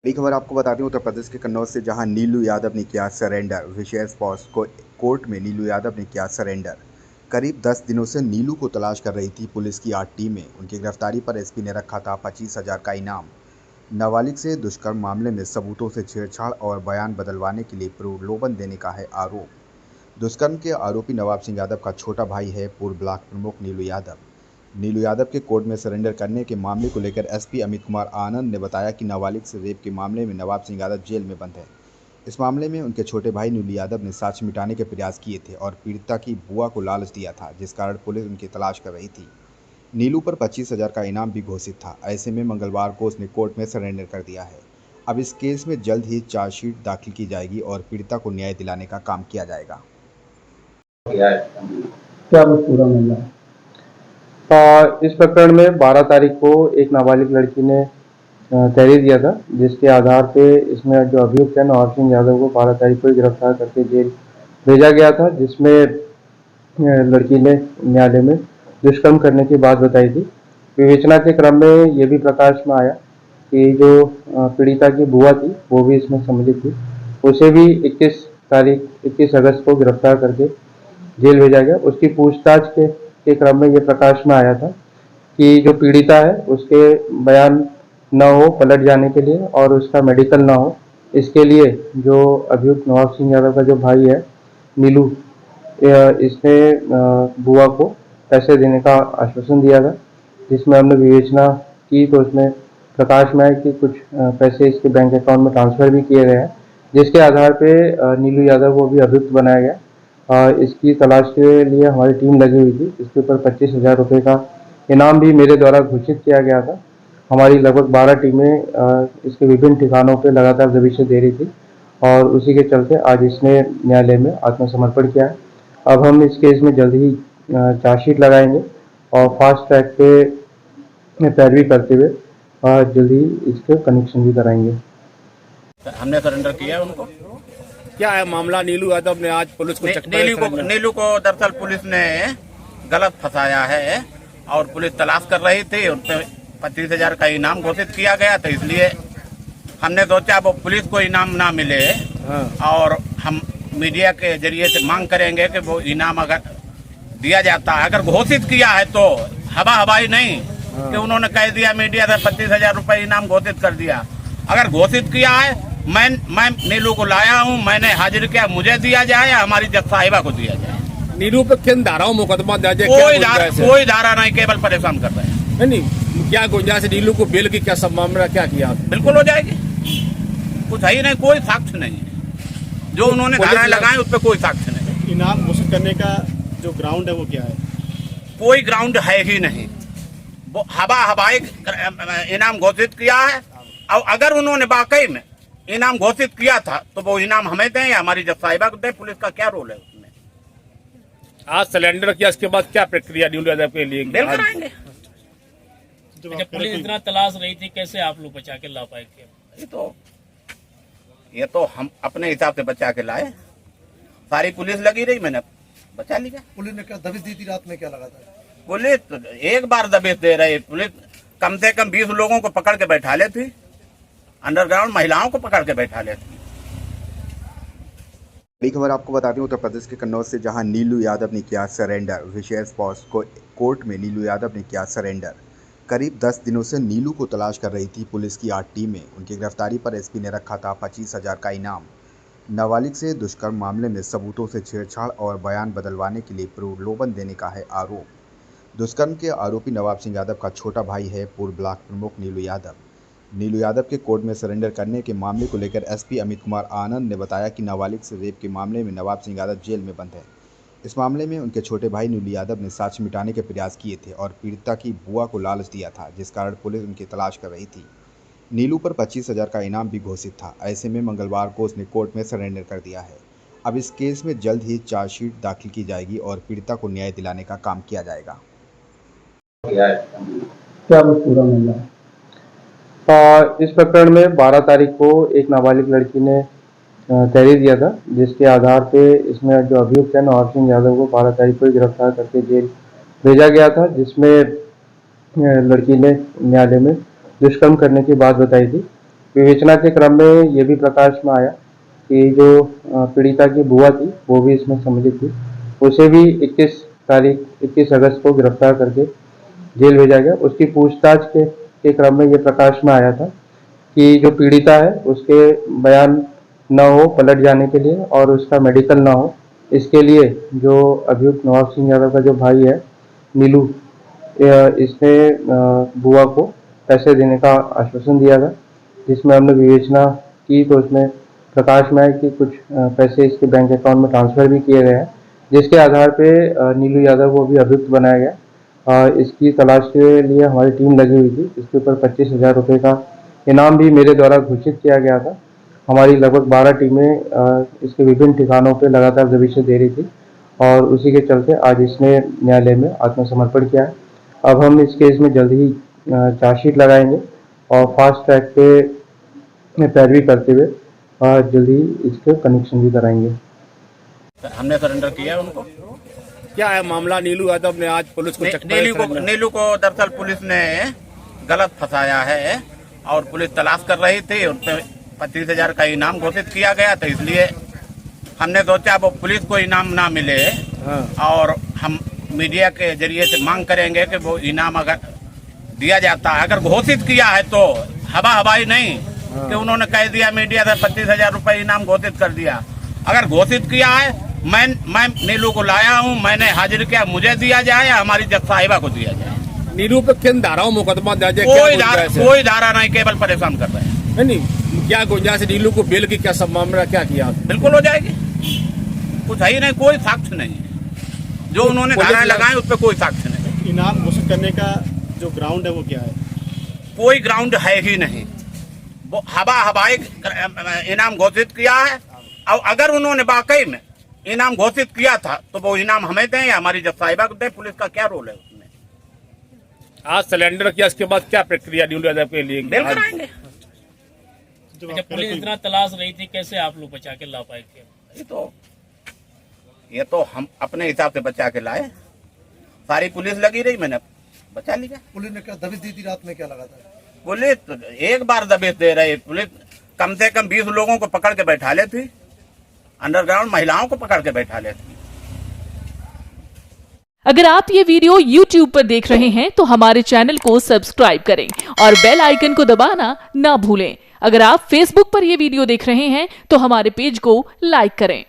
बड़ी खबर आपको बता दें उत्तर प्रदेश के कन्नौज से, जहां नीलू यादव ने किया सरेंडर। विशेष पॉस्को कोर्ट में नीलू यादव ने किया सरेंडर। करीब 10 दिनों से नीलू को तलाश कर रही थी पुलिस की 8 टीमें। उनकी गिरफ्तारी पर एसपी ने रखा था 25,000 का इनाम। नाबालिग से दुष्कर्म मामले में सबूतों से छेड़छाड़ और बयान बदलवाने के लिए प्रलोभन देने का है आरोप। दुष्कर्म के आरोपी नवाब सिंह यादव का छोटा भाई है पूर्व ब्लॉक प्रमुख नीलू यादव। नीलू यादव के कोर्ट में सरेंडर करने के मामले को लेकर एसपी अमित कुमार आनंद ने बताया कि नाबालिग से रेप के मामले में नवाब सिंह यादव जेल में बंद है। इस मामले में उनके छोटे भाई नीलू यादव ने साक्ष्य मिटाने के प्रयास किए थे और पीड़िता की बुआ को लालच दिया था, जिस कारण पुलिस उनकी तलाश कर रही थी। नीलू पर 25,000 का इनाम भी घोषित था। ऐसे में मंगलवार को उसने कोर्ट में सरेंडर कर दिया है। अब इस केस में जल्द ही चार्जशीट दाखिल की जाएगी और पीड़िता को न्याय दिलाने का काम किया जाएगा। क्या वो पूरा मामला है? इस प्रकरण में 12 तारीख को एक नाबालिग लड़की ने तहरीर दिया था, जिसके आधार पे इसमें जो अभियुक्त है नवाब सिंह यादव को 12 तारीख को गिरफ्तार करके जेल भेजा गया था, जिसमें लड़की ने न्यायालय में दुष्कर्म करने की बात बताई थी। विवेचना के क्रम में ये भी प्रकाश में आया कि जो पीड़िता की बुआ थी वो भी इसमें सम्मिलित थी। उसे भी 21 अगस्त को गिरफ्तार करके जेल भेजा गया। उसकी पूछताछ के क्रम में ये प्रकाश में आया था कि जो पीड़िता है उसके बयान न हो पलट जाने के लिए और उसका मेडिकल ना हो, इसके लिए जो अभियुक्त नवाब सिंह यादव का जो भाई है नीलू, इसने बुआ को पैसे देने का आश्वासन दिया था, जिसमें हमने विवेचना की तो उसमें प्रकाश में आया कि कुछ पैसे इसके बैंक अकाउंट में ट्रांसफ़र भी किए गए हैं, जिसके आधार पे नीलू यादव को भी अभियुक्त बनाया गया। इसकी तलाश के लिए हमारी टीम लगी हुई थी। इसके ऊपर 25,000 रुपये का इनाम भी मेरे द्वारा घोषित किया गया था। हमारी लगभग 12 टीमें इसके विभिन्न ठिकानों पे लगातार दबिशें दे रही थी और उसी के चलते आज इसने न्यायालय में आत्मसमर्पण किया है। अब हम इस केस में जल्द ही चार्जशीट लगाएंगे और फास्ट ट्रैक पे पैरवी करते हुए जल्द ही इसके कनेक्शन भी कराएंगे। हमने सरेंडर किया है उनको। क्या है मामला? नीलू यादव ने आज पुलिस को नीलू को दरअसल पुलिस ने गलत फंसाया है और पुलिस तलाश कर रही थी। उन पे 25,000 का इनाम घोषित किया गया था, इसलिए हमने सोचा वो पुलिस को इनाम ना मिले और हम मीडिया के जरिए से मांग करेंगे कि वो इनाम अगर दिया जाता है, अगर घोषित किया है तो हवाई नहीं कि उन्होंने कह दिया मीडिया से 25,000 रुपये इनाम घोषित कर दिया। अगर घोषित किया है, मैं नीलू को लाया हूं, मैंने हाजिर किया, मुझे दिया जाए या हमारी जज साहिबा को दिया जाए। नीलू पे किन धाराओं मुकदमा दर्ज है? कोई धारा नहीं, केवल परेशान कर रहे हैं। नहीं, क्या गुंजाइश? नीलू को बेल की क्या संभावना, क्या किया? बिल्कुल हो जाएगी। कुछ है ही नहीं, कोई साक्ष्य नहीं है। जो उन्होंने धाराएं लगाए उस पर कोई साक्ष्य नहीं। इनाम घोषित करने का जो ग्राउंड है वो क्या है? कोई ग्राउंड है ही नहीं। वो हवाई इनाम घोषित किया है और अगर उन्होंने वाकई में इनाम घोषित किया था तो वो इनाम हमें दें या हमारी जज साहिबा को दें। पुलिस का क्या रोल है उसमें? आज सिलेंडर किया, इसके बाद क्या प्रक्रिया नीलू यादव के लिए? बिल कराएंगे। जब पुलिस इतना तलाश रही थी, कैसे आप लोग बचा के ला पाए? ये तो हम अपने हिसाब से बचा के लाए। सारी पुलिस लगी रही, मैंने बचा लिया। पुलिस ने क्या दबिश दी थी रात में? क्या लगा था? पुलिस एक बार दबिश दे रही। पुलिस कम से कम 20 लोगों को पकड़ के बैठा लेती, अंडरग्राउंड महिलाओं को पकड़ के बैठा लेती। बड़ी खबर आपको बता दें उत्तर प्रदेश के कन्नौज से, जहां नीलू यादव ने किया सरेंडर। विशेष पॉस्को कोर्ट में नीलू यादव ने किया सरेंडर। करीब 10 दिनों से नीलू को तलाश कर रही थी पुलिस की 8 टीमें। उनकी गिरफ्तारी पर एसपी ने रखा था 25,000 का इनाम। नाबालिग से दुष्कर्म मामले में सबूतों से छेड़छाड़ और बयान बदलवाने के लिए प्रलोभन देने का है आरोप। दुष्कर्म के आरोपी नवाब सिंह यादव का छोटा भाई है पूर्व ब्लॉक प्रमुख नीलू यादव। नीलू यादव के कोर्ट में सरेंडर करने के मामले को लेकर एसपी अमित कुमार आनंद ने बताया कि नाबालिग से रेप के मामले में नवाब सिंह यादव जेल में बंद है। इस मामले में उनके छोटे भाई नीलू यादव ने साक्ष्य मिटाने के प्रयास किए थे और पीड़िता की बुआ को लालच दिया था, जिस कारण पुलिस उनकी तलाश कर रही थी। नीलू पर 25,000 का इनाम भी घोषित था। ऐसे में मंगलवार को उसने कोर्ट में सरेंडर कर दिया है। अब इस केस में जल्द ही चार्जशीट दाखिल की जाएगी और पीड़िता को न्याय दिलाने का काम किया जाएगा। क्या वो पूरा मामला है? इस प्रकरण में 12 तारीख को एक नाबालिग लड़की ने तहरीर दिया था, जिसके आधार पे इसमें जो अभियुक्त है नवाब सिंह यादव को 12 तारीख को गिरफ्तार करके जेल भेजा गया था, जिसमें लड़की ने न्यायालय में दुष्कर्म करने की बात बताई थी। विवेचना के क्रम में ये भी प्रकाश में आया कि जो पीड़िता की बुआ थी वो भी इसमें सम्मिलित थी। उसे भी 21 अगस्त को गिरफ्तार करके जेल भेजा गया। उसकी पूछताछ के क्रम में ये प्रकाश में आया था कि जो पीड़िता है उसके बयान न हो पलट जाने के लिए और उसका मेडिकल ना हो, इसके लिए जो अभियुक्त नवाब सिंह यादव का जो भाई है नीलू, इसने बुआ को पैसे देने का आश्वासन दिया था, जिसमें हमने विवेचना की तो उसमें प्रकाश में आया कि कुछ पैसे इसके बैंक अकाउंट में ट्रांसफर भी किए गए हैं, जिसके आधार पे नीलू यादव को भी अभियुक्त बनाया गया। इसकी तलाश के लिए हमारी टीम लगी हुई थी। इसके ऊपर 25,000 रुपये का इनाम भी मेरे द्वारा घोषित किया गया था। हमारी लगभग 12 टीमें इसके विभिन्न ठिकानों पे लगातार दबिशें दे रही थी और उसी के चलते आज इसने न्यायालय में आत्मसमर्पण किया है। अब हम इस केस में जल्द ही चार्जशीट लगाएंगे और फास्ट ट्रैक पे पैरवी करते हुए जल्द ही इसके कनेक्शन भी कराएंगे। हमने सरेंडर किया उनको। क्या है मामला? नीलू यादव ने आज पुलिस को नीलू को दरअसल पुलिस ने गलत फंसाया है और पुलिस तलाश कर रही थी। उन पे 25,000 का इनाम घोषित किया गया, तो इसलिए हमने सोचा वो पुलिस को इनाम ना मिले और हम मीडिया के जरिए से मांग करेंगे कि वो इनाम अगर दिया जाता है, अगर घोषित किया है तो हवाई नहीं कि उन्होंने कह दिया मीडिया से 25,000 रुपये इनाम घोषित कर दिया। अगर घोषित किया है, मैं नीलू को लाया हूँ, मैंने हाजिर किया, मुझे दिया जाए या हमारी जज साहिबा को दिया जाए। नीलू पे किन धाराओं मुकदमा दर्ज है? कोई धारा नहीं, केवल परेशान कर रहे हैं। नहीं, क्या गुंजाइश नीलू को बेल की? क्या सब मामला क्या किया? बिल्कुल हो जाएगी, कुछ है ही नहीं, कोई साक्ष्य नहीं है। जो उन्होंने धाराएं लगाए उस पर कोई साक्ष्य नहीं। इनाम घोषित करने का जो ग्राउंड है वो क्या है? कोई ग्राउंड है ही नहीं। वो हवाई इनाम घोषित किया है और अगर उन्होंने वाकई में इनाम घोषित किया था तो वो इनाम हमें दें या हमारी जज साहिबा को दें। पुलिस का क्या रोल है उसमें? आज सिलेंडर किया, इसके बाद क्या प्रक्रिया नीलू यादव के लिए? बेल कराएंगे। जब पुलिस इतना तलाश रही थी, कैसे आप लोग बचा के ला पाए थे? ये तो हम अपने हिसाब से बचा के लाए। सारी पुलिस लगी रही, मैंने बचा लिया। पुलिस ने क्या दबिश दी थी रात में, क्या लगा था? पुलिस एक बार दबिश दे रही। पुलिस कम से कम 20 लोगों को पकड़ के बैठा लेती, अंडरग्राउंड महिलाओं को पकड़ के बैठा लेती। अगर आप ये वीडियो YouTube पर देख रहे हैं तो हमारे चैनल को सब्सक्राइब करें और बेल आइकन को दबाना ना भूलें। अगर आप Facebook पर ये वीडियो देख रहे हैं तो हमारे पेज को लाइक करें।